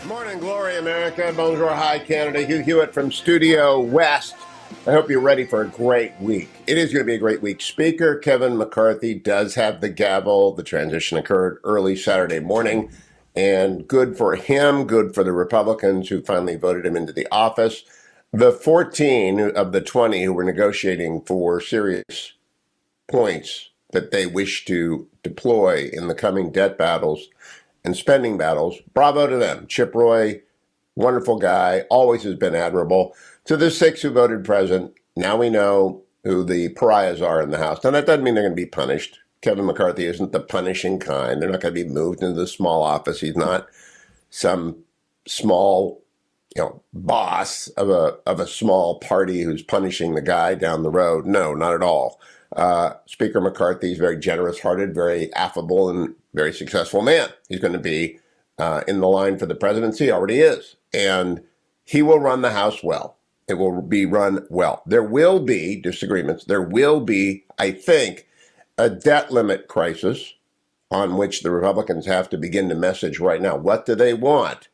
Morning, glory, America. Bonjour, hi, Canada. Hugh Hewitt from Studio West. I hope you're ready for a great week. It is going to be a great week. Speaker Kevin McCarthy does have the gavel. The transition occurred early Saturday morning, and good for him, good for the Republicans who finally voted him into the office. The 14 of the 20 who were negotiating for serious points that they wish to deploy in the coming debt battles and spending battles, bravo to them. Chip Roy, wonderful guy, always has been admirable. To the 6 who voted present, now we know who the pariahs are in the House. Now, that doesn't mean they're going to be punished. Kevin McCarthy isn't the punishing kind. They're not going to be moved into the small office. He's not some small, boss of a small party who's punishing the guy down the road. No, not at all. Speaker McCarthy is very generous-hearted, very affable, and very successful man. He's going to be in the line for the presidency, already is. And he will run the House well. It will be run well. There will be disagreements. There will be, I think, a debt limit crisis on which the Republicans have to begin to message right now. What do they want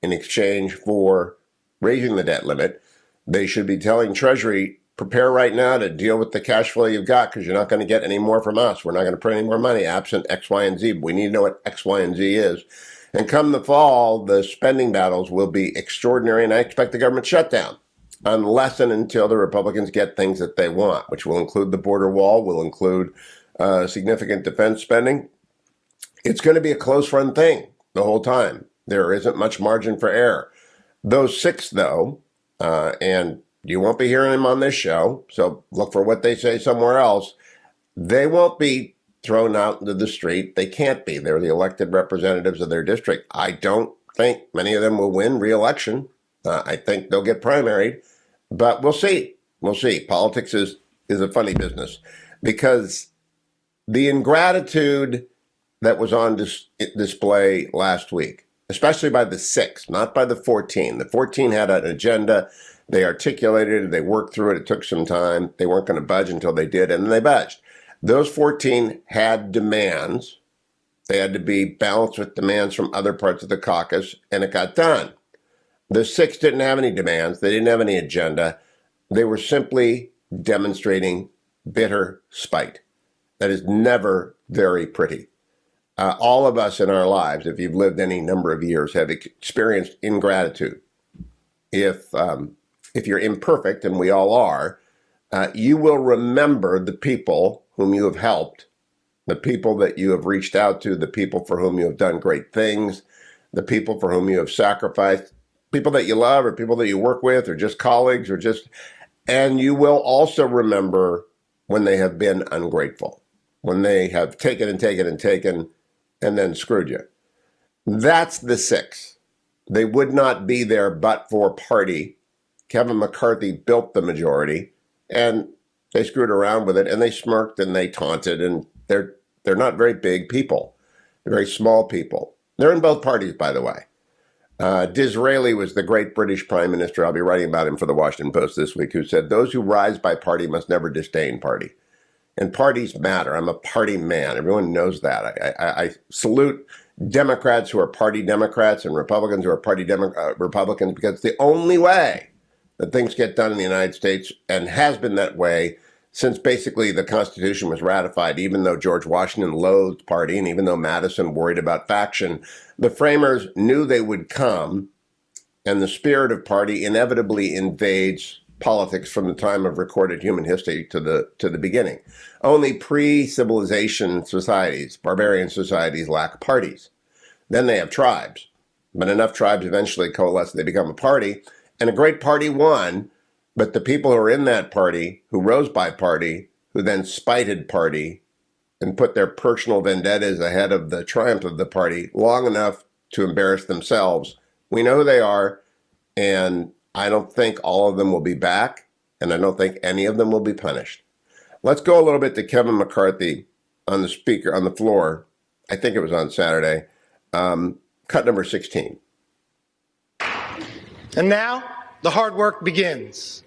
in exchange for raising the debt limit? They should be telling Treasury, prepare right now to deal with the cash flow you've got because you're not going to get any more from us. We're not going to print any more money absent X, Y, and Z. We need to know what X, Y, and Z is. And come the fall, the spending battles will be extraordinary, and I expect the government shutdown unless and until the Republicans get things that they want, which will include the border wall, will include significant defense spending. It's going to be a close-run thing the whole time. There isn't much margin for error. Those 6, though, and you won't be hearing them on this show, so look for what they say somewhere else. They won't be thrown out into the street. They can't be. They're the elected representatives of their district. I don't think many of them will win re-election. I think they'll get primaried, but we'll see. We'll see. Politics is a funny business because the ingratitude that was on display last week, especially by the 6, not by the 14. The 14 had an agenda. They articulated it. They worked through it. It took some time. They weren't going to budge until they did, and then they budged. Those 14 had demands. They had to be balanced with demands from other parts of the caucus, and it got done. The 6 didn't have any demands. They didn't have any agenda. They were simply demonstrating bitter spite. That is never very pretty. All of us in our lives, if you've lived any number of years, have experienced ingratitude. If you're imperfect, and we all are, you will remember the people whom you have helped, the people that you have reached out to, the people for whom you have done great things, the people for whom you have sacrificed, people that you love or people that you work with or just colleagues and you will also remember when they have been ungrateful, when they have taken and taken and taken and then screwed you. That's the 6. They would not be there but for party. Kevin McCarthy built the majority, and they screwed around with it, and they smirked and they taunted, and they're not very big people. They're very small people. They're in both parties, by the way. Disraeli was the great British prime minister. I'll be writing about him for the Washington Post this week, who said, those who rise by party must never disdain party. And parties matter. I'm a party man. Everyone knows that. I salute Democrats who are party Democrats and Republicans who are party Republicans, because it's the only way that things get done in the United States, and has been that way since basically the Constitution was ratified. Even though George Washington loathed party, and even though Madison worried about faction, the framers knew they would come, and the spirit of party inevitably invades politics from the time of recorded human history to the beginning. Only pre-civilization societies, barbarian societies, lack parties. Then they have tribes, but enough tribes eventually coalesce, they become a party, and a great party won. But the people who are in that party, who rose by party, who then spited party and put their personal vendettas ahead of the triumph of the party long enough to embarrass themselves, we know who they are, and I don't think all of them will be back, and I don't think any of them will be punished. Let's go a little bit to Kevin McCarthy on the floor. I think it was on Saturday. Cut number 16. And now the hard work begins.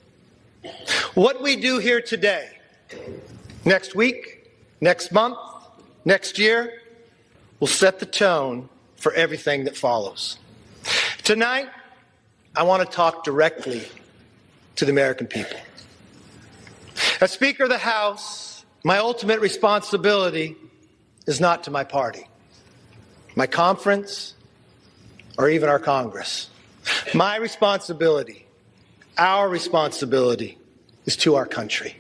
What we do here today, next week, next month, next year, will set the tone for everything that follows. Tonight, I want to talk directly to the American people. As Speaker of the House, my ultimate responsibility is not to my party, my conference, or even our Congress. My responsibility, our responsibility, is to our country.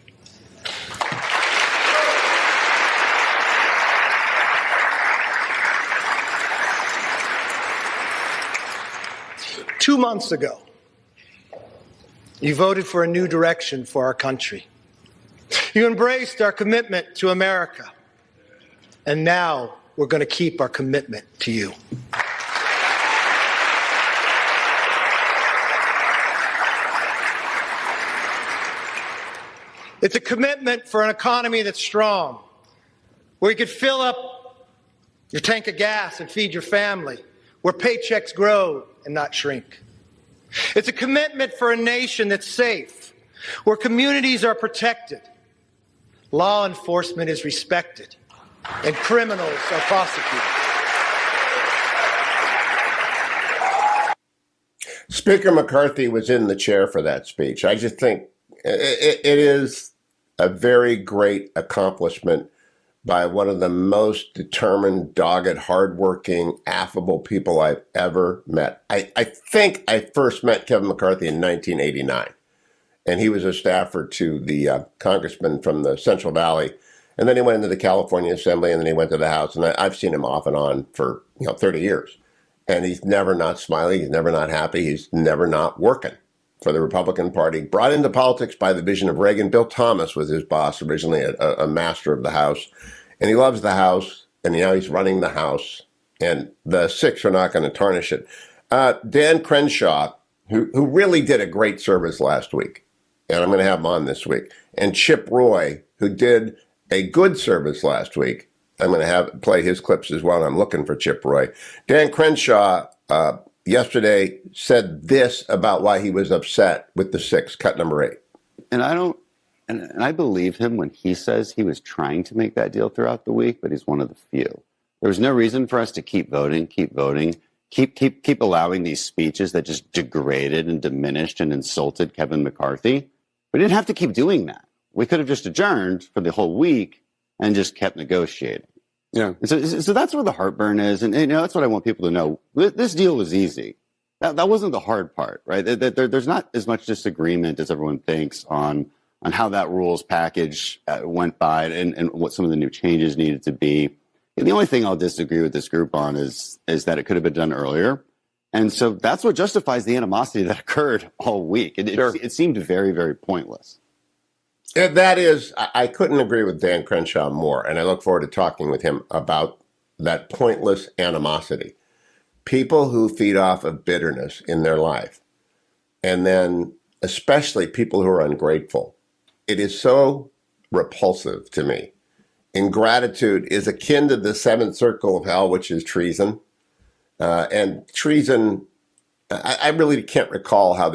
Two months ago, you voted for a new direction for our country. You embraced our commitment to America. And now we're going to keep our commitment to you. It's a commitment for an economy that's strong, where you could fill up your tank of gas and feed your family, where paychecks grow and not shrink. It's a commitment for a nation that's safe, where communities are protected, law enforcement is respected, and criminals are prosecuted. Speaker McCarthy was in the chair for that speech. I just think it is a very great accomplishment by one of the most determined, dogged, hardworking, affable people I've ever met. I think I first met Kevin McCarthy in 1989, and he was a staffer to the congressman from the Central Valley, and then he went into the California Assembly, and then he went to the House, and I've seen him off and on for 30 years, and he's never not smiling, he's never not happy, he's never not working for the Republican Party, brought into politics by the vision of Reagan. Bill Thomas was his boss, originally a master of the House, and he loves the House, and now he's running the House, and the six are not going to tarnish it. Dan Kraushaar, who really did a great service last week, and I'm going to have him on this week, and Chip Roy, who did a good service last week. I'm going to have play his clips as well, and I'm looking for Chip Roy. Dan Kraushaar, yesterday said this about why he was upset with the six, cut number 8. And I believe him when he says he was trying to make that deal throughout the week, but he's one of the few. There was no reason for us to keep voting, keep allowing these speeches that just degraded and diminished and insulted Kevin McCarthy. We didn't have to keep doing that. We could have just adjourned for the whole week and just kept negotiating. Yeah. So that's where the heartburn is. And that's what I want people to know. This deal was easy. That wasn't the hard part, right? There's not as much disagreement as everyone thinks on how that rules package went by and what some of the new changes needed to be. And the only thing I'll disagree with this group on is that it could have been done earlier. And so that's what justifies the animosity that occurred all week. It seemed very, very pointless. That is, I couldn't agree with Dan Kraushaar more, and I look forward to talking with him about that pointless animosity. People who feed off of bitterness in their life, and then especially people who are ungrateful. It is so repulsive to me. Ingratitude is akin to the seventh circle of hell, which is treason. And treason, I really can't recall how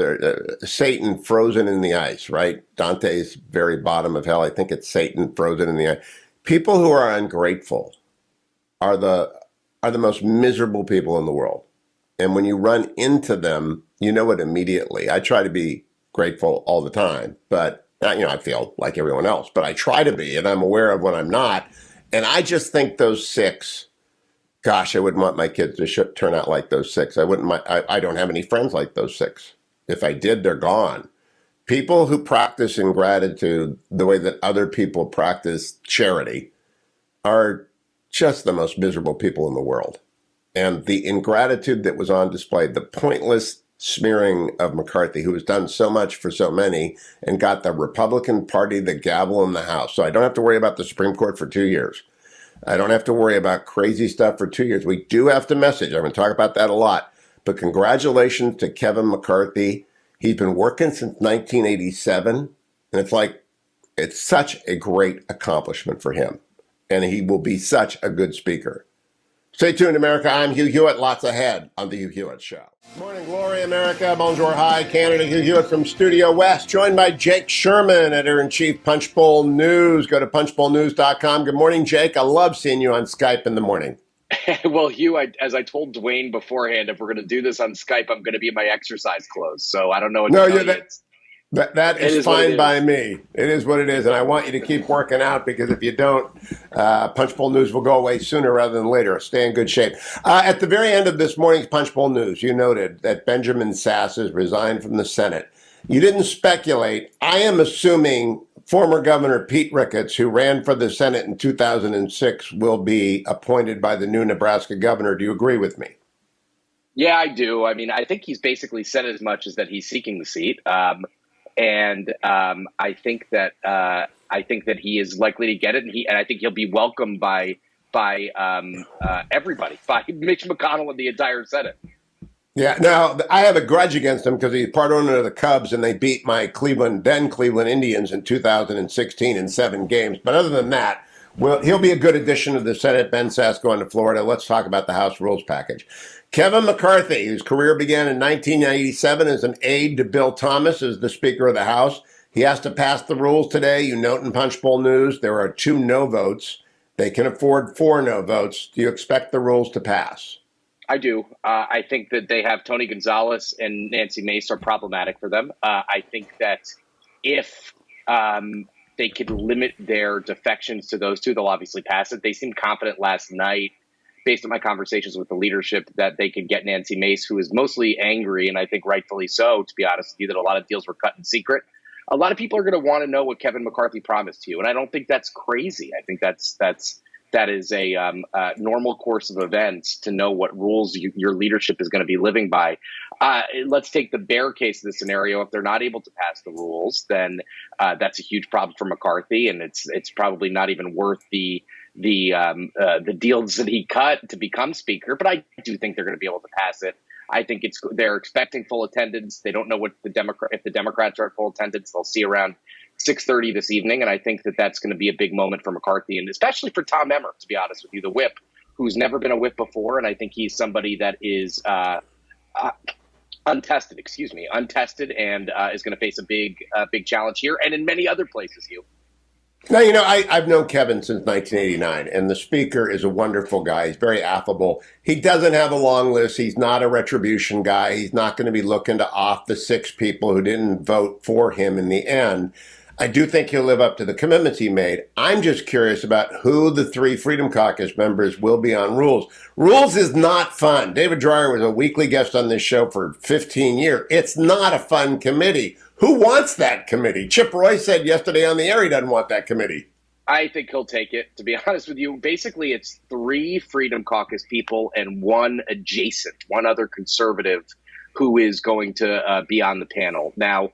Satan frozen in the ice, right? Dante's very bottom of hell. I think it's Satan frozen in the ice. People who are ungrateful are the most miserable people in the world. And when you run into them, you know it immediately. I try to be grateful all the time, but I feel like everyone else, but I try to be, and I'm aware of when I'm not. And I just think those six, gosh, I wouldn't want my kids to turn out like those six. I don't have any friends like those six. If I did, they're gone. People who practice ingratitude the way that other people practice charity are just the most miserable people in the world. And the ingratitude that was on display, the pointless smearing of McCarthy, who has done so much for so many and got the Republican Party the gavel in the House. So I don't have to worry about the Supreme Court for 2 years. I don't have to worry about crazy stuff for 2 years. We do have to message. I'm going to talk about that a lot. But congratulations to Kevin McCarthy. He's been working since 1987. And it's such a great accomplishment for him. And he will be such a good speaker. Stay tuned, America. I'm Hugh Hewitt. Lots ahead on The Hugh Hewitt Show. Morning glory, America. Bonjour, hi, Canada. Hugh Hewitt from Studio West, joined by Jake Sherman, editor-in-chief, Punchbowl News. Go to punchbowlnews.com. Good morning, Jake. I love seeing you on Skype in the morning. Well, Hugh, as I told Dwayne beforehand, if we're going to do this on Skype, I'm going to be in my exercise clothes. So I don't know what No, to tell yeah, you. that It is is what it fine by is. me. It is what it is, and I want you to keep working out because if you don't, Punchbowl News will go away sooner rather than later. Stay in good shape. At the very end of this morning's Punchbowl News, you noted that Benjamin Sass has resigned from the Senate. You didn't speculate. I am assuming former Governor Pete Ricketts, who ran for the Senate in 2006, will be appointed by the new Nebraska governor. Do you agree with me? Yeah, I do. I mean, I think he's basically said as much as that he's seeking the seat. I think that he is likely to get it, and I think he'll be welcomed by everybody, by Mitch McConnell and the entire Senate. Yeah, now I have a grudge against him because he's part owner of the Cubs and they beat my Cleveland Indians in 2016 in 7 games. But other than that, well, he'll be a good addition to the Senate. Ben Sass going to Florida. Let's talk about the House Rules package. Kevin McCarthy, whose career began in 1987 as an aide to Bill Thomas as the Speaker of the House. He has to pass the rules today. You note in Punchbowl News there are 2 no votes. They can afford 4 no votes. Do you expect the rules to pass? I do. I think that they have Tony Gonzalez and Nancy Mace are problematic for them. I think that if they could limit their defections to those 2, they'll obviously pass it. They seemed confident last night, based on my conversations with the leadership, that they could get Nancy Mace, who is mostly angry, and I think rightfully so, to be honest with you, that a lot of deals were cut in secret. A lot of people are going to want to know what Kevin McCarthy promised you, and I don't think that's crazy. I think that is a normal course of events to know what rules your leadership is going to be living by. Let's take the bear case of the scenario. If they're not able to pass the rules, then that's a huge problem for McCarthy, and it's probably not even worth the deals that he cut to become Speaker. But I do think they're going to be able to pass it. I think they're expecting full attendance. They don't know if the Democrats are at full attendance. They'll see around 6:30 this evening, and I think that that's going to be a big moment for McCarthy, and especially for Tom Emmer, to be honest with you, the whip, who's never been a whip before, and I think he's somebody that is untested, and is going to face a big challenge here, and in many other places, Hugh. Now, I've known Kevin since 1989, and the Speaker is a wonderful guy. He's very affable. He doesn't have a long list. He's not a retribution guy. He's not going to be looking to off the 6 people who didn't vote for him in the end. I do think he'll live up to the commitments he made. I'm just curious about who the 3 Freedom Caucus members will be on rules. Rules is not fun. David Dreyer was a weekly guest on this show for 15 years. It's not a fun committee. Who wants that committee? Chip Roy said yesterday on the air he doesn't want that committee. I think he'll take it, to be honest with you. Basically, it's 3 Freedom Caucus people and 1 one other conservative who is going to be on the panel. Now,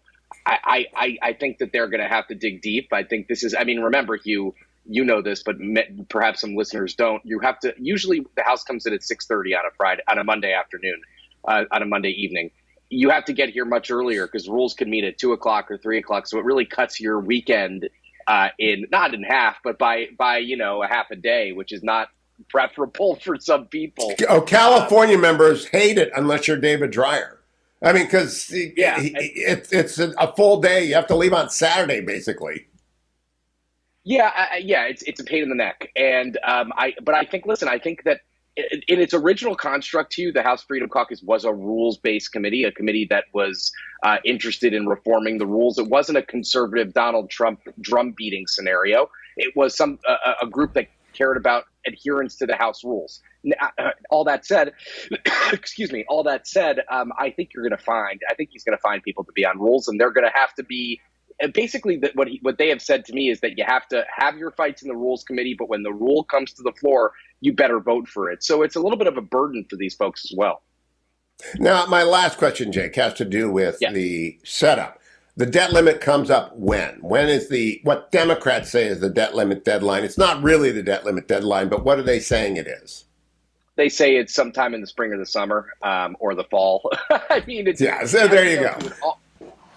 I think that they're going to have to dig deep. I think this is, remember, Hugh, you know this, but perhaps some listeners don't. You have to, usually the House comes in at 6:30 on a Monday afternoon, on a Monday evening. You have to get here much earlier because rules can meet at 2 o'clock or 3 o'clock. So it really cuts your weekend not in half, but by a half a day, which is not preferable for some people. Oh, California members hate it unless you're David Dreyer. Because it's a full day. You have to leave on Saturday, basically. It's a pain in the neck. And I think that in its original construct, too, the House Freedom Caucus was a rules-based committee, a committee that was interested in reforming the rules. It wasn't a conservative Donald Trump drum-beating scenario. It was a group that cared about adherence to the House rules. All that said, I think he's going to find people to be on rules, and they're going to have to be basically what they have said to me is that you have to have your fights in the rules committee, but when the rule comes to the floor, you better vote for it. So it's a little bit of a burden for these folks as well. Now, my last question, Jake, has to do with the setup. The debt limit comes up when? When is what Democrats say is the debt limit deadline? It's not really the debt limit deadline, but what are they saying it is? They say it's sometime in the spring or the summer or the fall. So there you go.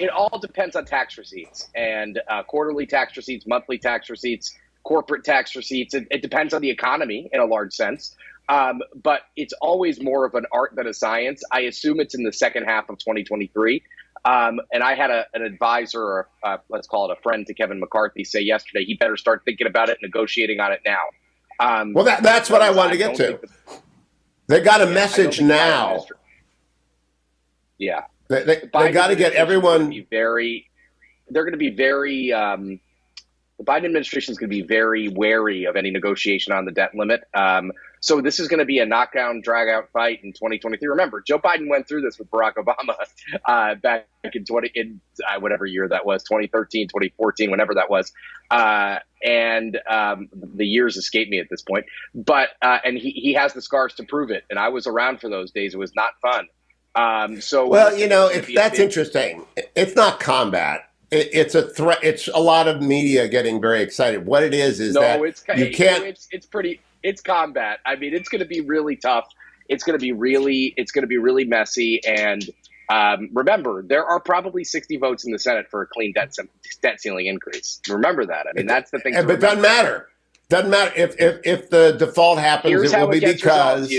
It all depends on tax receipts and quarterly tax receipts, monthly tax receipts, corporate tax receipts. It depends on the economy in a large sense. But it's always more of an art than a science. I assume it's in the second half of 2023. And I had an advisor, let's call it a friend to Kevin McCarthy, say yesterday he better start thinking about it, negotiating on it now. Well, that's what I wanted to get to. They got a message now. Yeah. They got to get everyone. They're going to be very, the Biden administration is going to be very wary of any negotiation on the debt limit. So this is going to be a knockdown, drag-out fight in 2023. Remember, Joe Biden went through this with Barack Obama back in whatever year that was, 2013, 2014, whenever that was. And the years escape me at this point. But and he has the scars to prove it. And I was around for those days. It was not fun. That's interesting. It's not combat. It's a threat. It's a lot of media getting very excited. What it is you can't. It's combat. I mean, it's going to be really tough. It's going to be really messy. And remember, there are probably 60 votes in the Senate for a clean debt ceiling increase. Remember that. I mean, that's the thing. But it doesn't matter. Doesn't matter if the default happens. It will be because.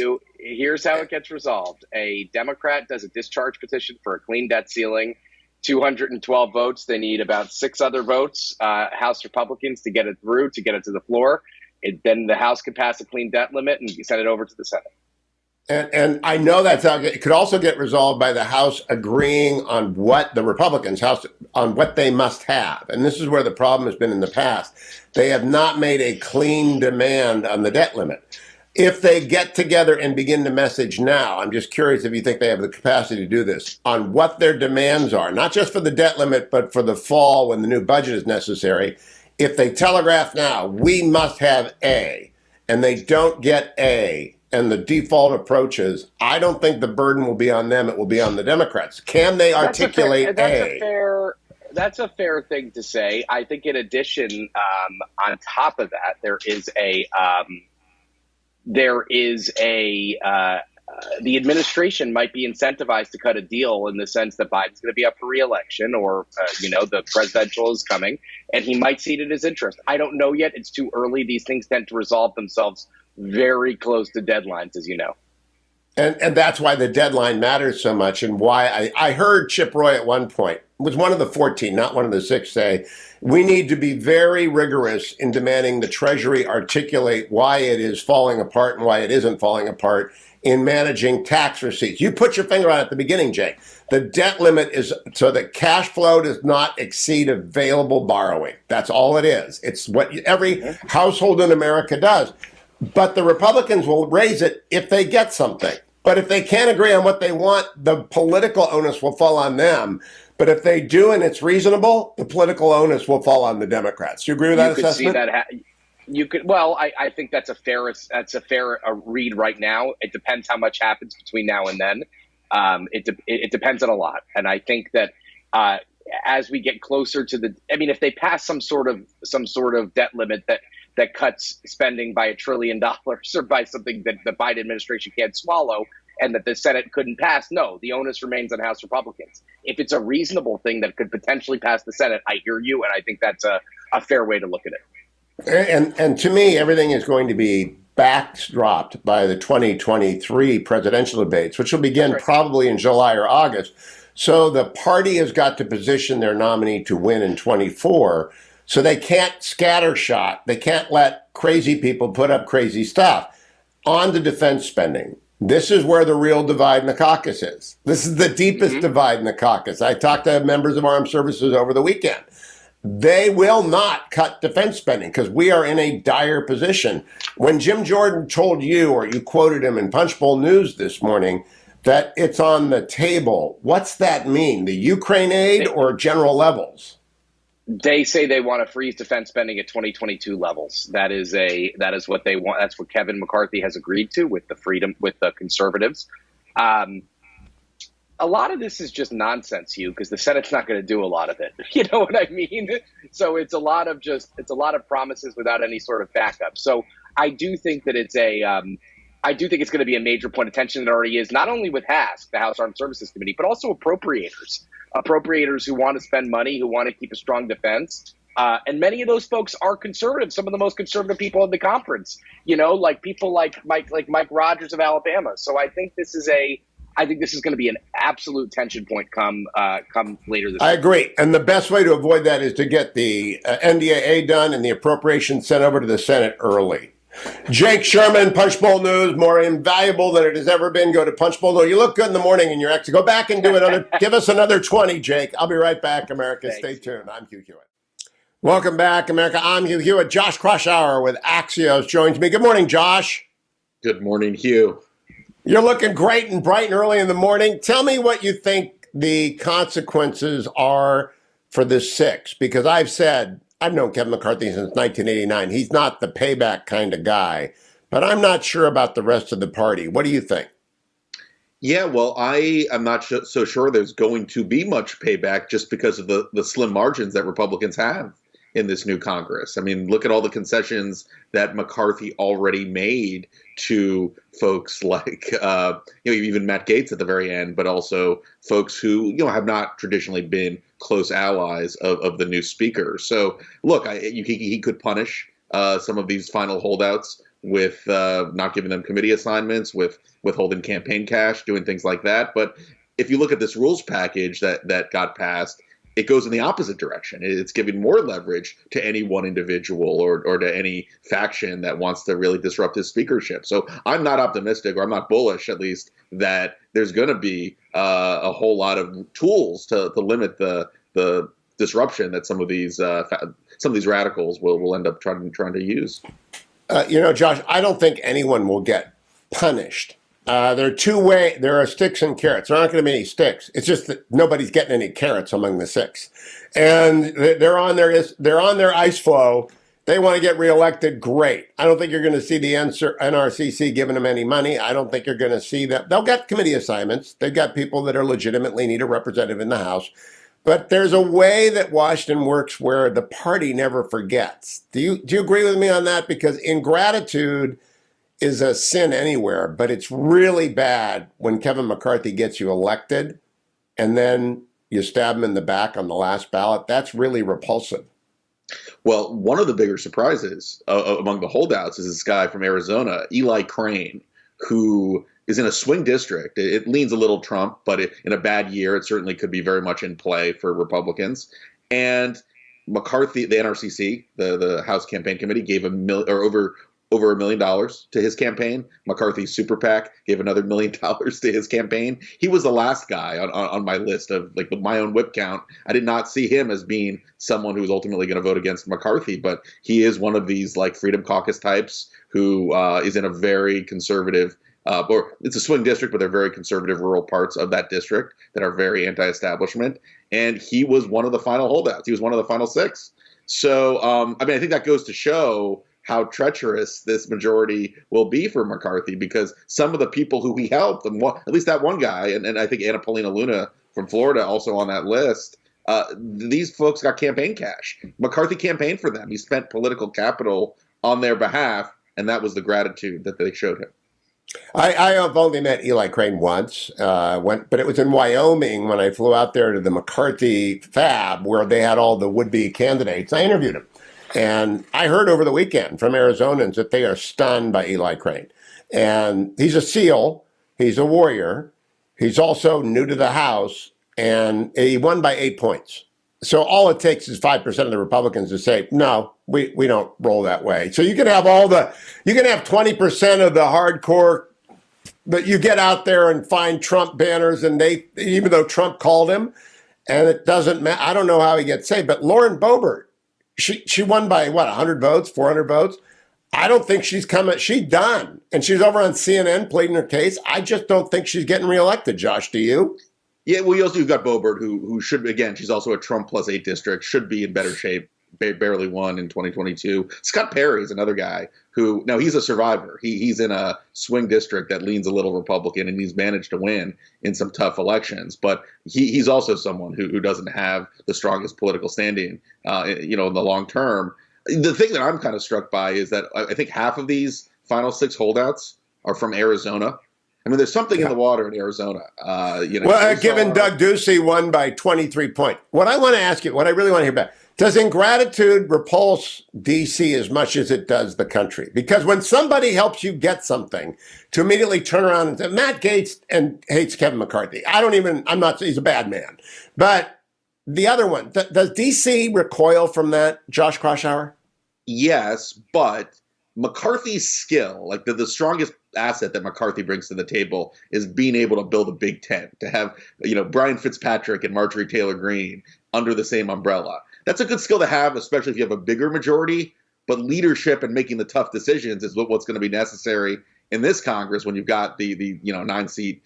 Here's how it gets resolved. A Democrat does a discharge petition for a clean debt ceiling. 212 votes. They need about 6 other votes, House Republicans, to get it through, to get it to the floor. Then the House could pass a clean debt limit and send it over to the Senate. And I know that's how it could also get resolved by the House agreeing on what the Republicans on what they must have. And this is where the problem has been in the past. They have not made a clean demand on the debt limit. If they get together and begin to message now, I'm just curious if you think they have the capacity to do this, on what their demands are, not just for the debt limit, but for the fall when the new budget is necessary. If they telegraph now, we must have A, and they don't get A, and the default approaches, I don't think the burden will be on them. It will be on the Democrats. Can they articulate A? That's a fair thing to say. I think in addition, on top of that, there is the administration might be incentivized to cut a deal in the sense that Biden's going to be up for re-election or, the presidential is coming and he might see it in his interest. I don't know yet. It's too early. These things tend to resolve themselves very close to deadlines, as you know. And that's why the deadline matters so much and why I heard Chip Roy at one point, was one of the 14, not one of the 6, say, we need to be very rigorous in demanding the Treasury articulate why it is falling apart and why it isn't falling apart in managing tax receipts. You put your finger on it at the beginning, Jake. The debt limit is so that cash flow does not exceed available borrowing. That's all it is. It's what every household in America does. But the Republicans will raise it if they get something. But if they can't agree on what they want, the political onus will fall on them. But if they do and it's reasonable, the political onus will fall on the Democrats. Do you agree with that assessment? I think that's a fair read right now. It depends how much happens between now and then. It depends on a lot. And I think that as we get closer to if they pass some sort of debt limit that cuts spending by $1 trillion or by something that the Biden administration can't swallow and that the Senate couldn't pass, no, the onus remains on House Republicans. If it's a reasonable thing that could potentially pass the Senate, I hear you, and I think that's a fair way to look at it. And to me, everything is going to be backdropped by the 2023 presidential debates, which will begin probably in July or August. So the party has got to position their nominee to win in 24. So they can't scattershot. They can't let crazy people put up crazy stuff. On to defense spending. This is where the real divide in the caucus is. This is the deepest divide in the caucus. I talked to members of armed services over the weekend. They will not cut defense spending because we are in a dire position. When Jim Jordan told you, or you quoted him in Punchbowl News this morning, that it's on the table, what's that mean? The Ukraine aid or general levels? They say they want to freeze defense spending at 2022 levels. That is what they want. That's what Kevin McCarthy has agreed to with the conservatives. A lot of this is just nonsense, Hugh, because the Senate's not going to do a lot of it. You know what I mean? So it's a lot of promises without any sort of backup. So I do think that it's going to be a major point of tension that already is, not only with HASC, the House Armed Services Committee, but also appropriators who want to spend money, who want to keep a strong defense. And many of those folks are conservative, some of the most conservative people in the conference, like people like Mike Rogers of Alabama. So I think this is going to be an absolute tension point come later this year. I agree. And the best way to avoid that is to get the NDAA done and the appropriations sent over to the Senate early. Jake Sherman, Punchbowl News, more invaluable than it has ever been. Go to Punchbowl News. You look good in the morning in your exit. Go back and do another. Give us another 20, Jake. I'll be right back, America. Stay tuned. I'm Hugh Hewitt. Welcome back, America. I'm Hugh Hewitt. Josh Kraushaar with Axios joins me. Good morning, Josh. Good morning, Hugh. You're looking great and bright and early in the morning. Tell me what you think the consequences are for the 6, because I've said, I've known Kevin McCarthy since 1989. He's not the payback kind of guy, but I'm not sure about the rest of the party. What do you think? Yeah, well, I am not so sure there's going to be much payback just because of the slim margins that Republicans have in this new Congress. I mean, look at all the concessions that McCarthy already made to folks like, even Matt Gaetz at the very end, but also folks who, have not traditionally been close allies of the new speaker. So, look, he could punish some of these final holdouts with not giving them committee assignments, with withholding campaign cash, doing things like that. But if you look at this rules package that got passed, it goes in the opposite direction. It's giving more leverage to any one individual or to any faction that wants to really disrupt his speakership. So I'm not optimistic, or I'm not bullish, at least, that there's going to be a whole lot of tools to limit the disruption that some of these radicals will end up trying to use. Josh, I don't think anyone will get punished. There are sticks and carrots. There aren't going to be any sticks. It's just that nobody's getting any carrots among the 6, and they're on their ice flow. They want to get reelected. Great. I don't think you're going to see the NRCC giving them any money. I don't think you're going to see that. They'll get committee assignments. They've got people that are legitimately need a representative in the House. But there's a way that Washington works where the party never forgets. Do you agree with me on that? Because ingratitude is a sin anywhere, but it's really bad when Kevin McCarthy gets you elected and then you stab him in the back on the last ballot. That's really repulsive. Well, one of the bigger surprises among the holdouts is this guy from Arizona, Eli Crane, who is in a swing district. It leans a little Trump, but in a bad year, it certainly could be very much in play for Republicans. And McCarthy, the NRCC, the House Campaign Committee, gave over $1 million to his campaign. McCarthy's super PAC gave another $1 million to his campaign. He was the last guy on my list of my own whip count. I did not see him as being someone who was ultimately going to vote against McCarthy, but he is one of these Freedom Caucus types who is in a very conservative, or it's a swing district, but they're very conservative rural parts of that district that are very anti-establishment. And he was one of the final holdouts. He was one of the final 6. So, I think that goes to show how treacherous this majority will be for McCarthy, because some of the people who he helped, and at least that one guy, and I think Anna Paulina Luna from Florida also on that list, these folks got campaign cash. McCarthy campaigned for them. He spent political capital on their behalf, and that was the gratitude that they showed him. I have only met Eli Crane once, but it was in Wyoming when I flew out there to the McCarthy Fab where they had all the would-be candidates. I interviewed him. And I heard over the weekend from Arizonans that they are stunned by Eli Crane. And he's a SEAL. He's a warrior. He's also new to the House. And he won by 8 points. So all it takes is 5% of the Republicans to say, no, we don't roll that way. So you can have 20% of the hardcore, but you get out there and find Trump banners, and even though Trump called him, and it doesn't matter. I don't know how he gets saved, but Lauren Boebert, She won by 100 votes, 400 votes. I don't think she's coming. She's done. And she's over on CNN pleading her case. I just don't think she's getting reelected, Josh. Do you? Yeah, well, you've got Boebert, who should, again, she's also a Trump plus 8 district, should be in better shape, barely won in 2022. Scott Perry is another guy who, now he's a survivor. He's in a swing district that leans a little Republican, and he's managed to win in some tough elections. But he's also someone who doesn't have the strongest political standing, in the long term. The thing that I'm kind of struck by is that I think half of these final 6 holdouts are from Arizona. I mean, there's something in the water in Arizona. Given Doug Ducey won by 23 points. What I want to ask you, what I really want to hear back, does ingratitude repulse D.C. as much as it does the country? Because when somebody helps you get something, to immediately turn around and say, Matt Gaetz hates Kevin McCarthy. He's a bad man. But the other one, does D.C. recoil from that, Josh Kraushaar? Yes, but McCarthy's skill, like the strongest asset that McCarthy brings to the table is being able to build a big tent, to have, Brian Fitzpatrick and Marjorie Taylor Greene under the same umbrella. That's a good skill to have, especially if you have a bigger majority. But leadership and making the tough decisions is what's going to be necessary in this Congress when you've got the 9-seat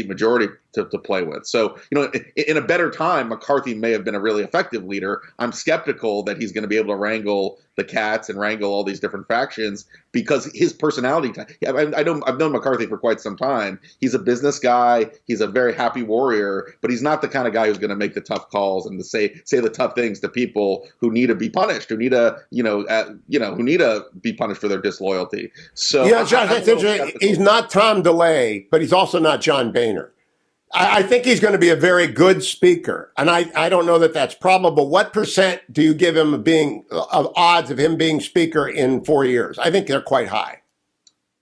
majority to play with. So, in a better time, McCarthy may have been a really effective leader. I'm skeptical that he's going to be able to wrangle the cats and wrangle all these different factions because his personality. I've known McCarthy for quite some time. He's a business guy. He's a very happy warrior, but he's not the kind of guy who's going to make the tough calls and to say the tough things to people who need to be punished, who need to be punished for their disloyalty. So, Josh, that's interesting. He's not Tom DeLay, but he's also not John Boehner. I think he's going to be a very good speaker, and I don't know that that's probable. What percent do you give him of odds of him being speaker in 4 years? I think they're quite high.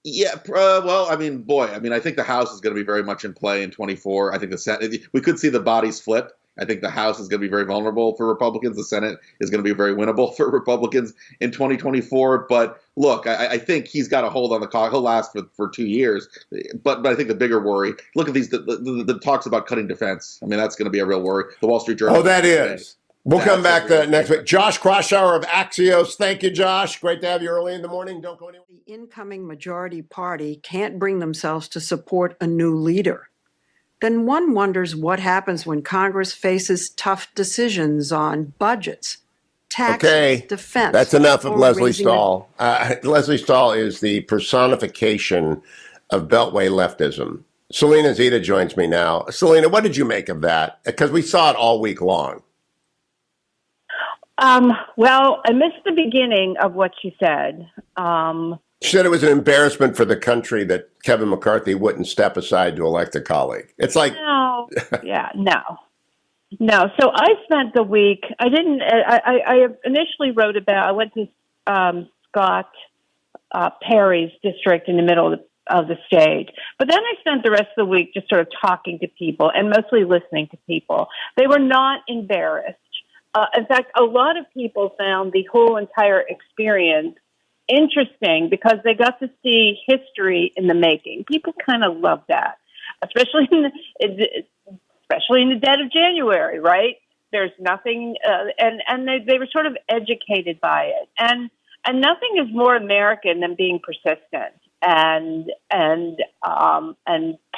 Yeah, I think the House is going to be very much in play in 24. I think the Senate, we could see the bodies flip. I think the House is going to be very vulnerable for Republicans. The Senate is going to be very winnable for Republicans in 2024. But look, I think he's got a hold on the clock. He'll last for 2 years. But I think the bigger worry, look at the talks about cutting defense. I mean, that's going to be a real worry. The Wall Street Journal. Oh, that is. We'll come back next week. Josh Kraushaar of Axios. Thank you, Josh. Great to have you early in the morning. Don't go anywhere. The incoming majority party can't bring themselves to support a new leader. Then one wonders what happens when Congress faces tough decisions on budgets, taxes, defense. That's enough of Leslie Stahl. Leslie Stahl is the personification of Beltway leftism. Salena Zito joins me now. Salena, what did you make of that? Because we saw it all week long. Well, I missed the beginning of what she said. She said it was an embarrassment for the country that Kevin McCarthy wouldn't step aside to elect a colleague. It's like... No. So I spent the week, I initially wrote about, I went to Scott Perry's district in the middle of the state. But then I spent the rest of the week just sort of talking to people and mostly listening to people. They were not embarrassed. In fact, a lot of people found the whole entire experience interesting because they got to see history in the making. People kind of love that, especially in the dead of January, right? There's nothing, and they were sort of educated by it, and nothing is more American than being persistent and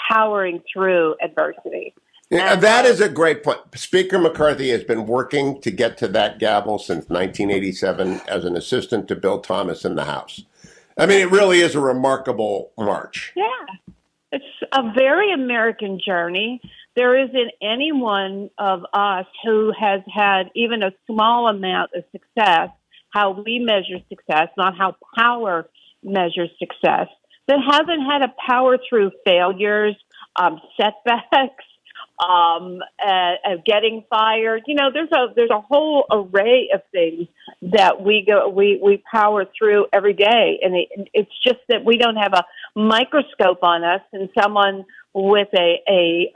powering through adversity. Yeah, that is a great point. Speaker McCarthy has been working to get to that gavel since 1987 as an assistant to Bill Thomas in the House. I mean, it really is a remarkable march. Yeah, it's a very American journey. There isn't any one of us who has had even a small amount of success, how we measure success, not how power measures success, that hasn't had to power through failures, setbacks, getting fired. There's a whole array of things that we power through every day, and it's just that we don't have a microscope on us and someone with a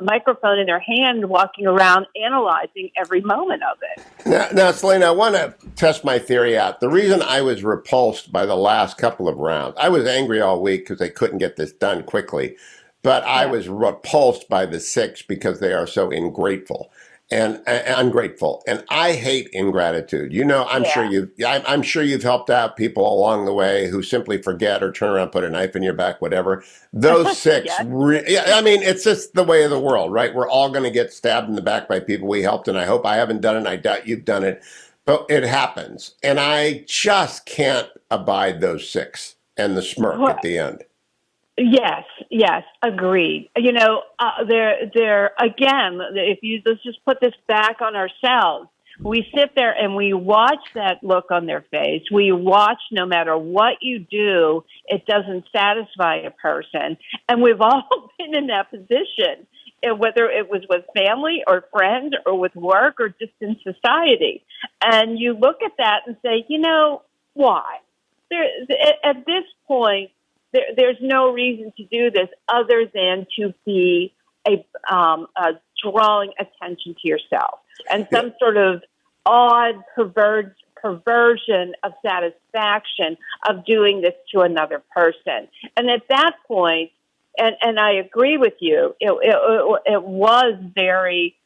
microphone in their hand walking around analyzing every moment of it. Now, Salena, I want to test my theory out. The reason I was repulsed by the last couple of rounds, I was angry all week because they couldn't get this done quickly. But I was repulsed by the six because they are so ungrateful. And I hate ingratitude. I'm sure you've helped out people along the way who simply forget or turn around, put a knife in your back, whatever. Those six, it's just the way of the world, right? We're all going to get stabbed in the back by people we helped, and I hope I haven't done it. And I doubt you've done it, but it happens, and I just can't abide those six and the smirk at the end. Yes, agreed. There again, let's just put this back on ourselves. We sit there and we watch that look on their face. We watch no matter what you do, it doesn't satisfy a person. And we've all been in that position, whether it was with family or friends or with work or just in society. And you look at that and say, why? At this point, there's no reason to do this other than to be drawing attention to yourself and some sort of odd, perverse perversion of satisfaction of doing this to another person. And at that point, and I agree with you, it was very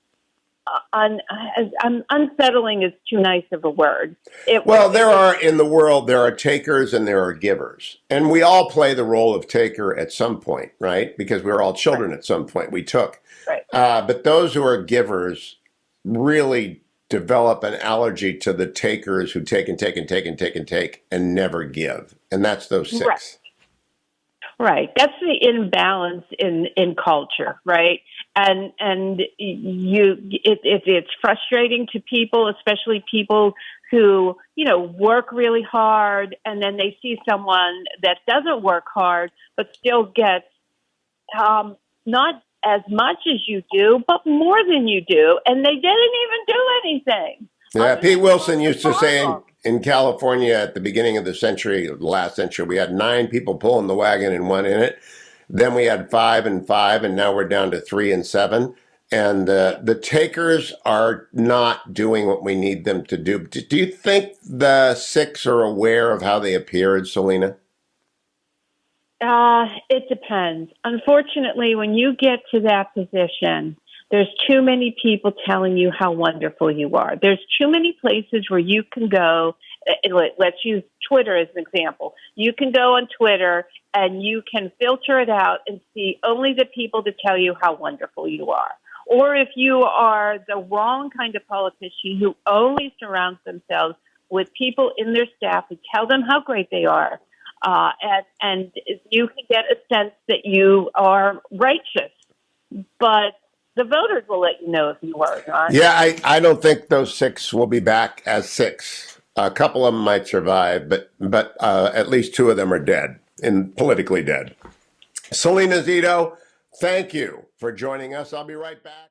unsettling is too nice of a word. In the world, there are takers and there are givers. And we all play the role of taker at some point, right? Because we were all children at some point. We took. Right. But those who are givers really develop an allergy to the takers who take and take and take and take and take and never give. And that's those six. Right. That's the imbalance in culture, right? And it's frustrating to people, especially people who, work really hard, and then they see someone that doesn't work hard but still gets not as much as you do, but more than you do, and they didn't even do anything. Yeah, Pete Wilson used to say in California at the beginning of the last century, we had 9 people pulling the wagon and 1 in it. Then we had 5 and 5, and now we're down to 3 and 7. And the takers are not doing what we need them to do. Do you think the 6 are aware of how they appeared, Salena? It depends. Unfortunately, when you get to that position, there's too many people telling you how wonderful you are. There's too many places where you can go. Let's use Twitter as an example. You can go on Twitter and you can filter it out and see only the people that tell you how wonderful you are. Or if you are the wrong kind of politician who only surrounds themselves with people in their staff who tell them how great they are, and you can get a sense that you are righteous. But the voters will let you know if you are or not. Yeah, I don't think those 6 will be back as 6. A couple of them might survive, but at least 2 of them are dead and politically dead. Salena Zito, thank you for joining us. I'll be right back.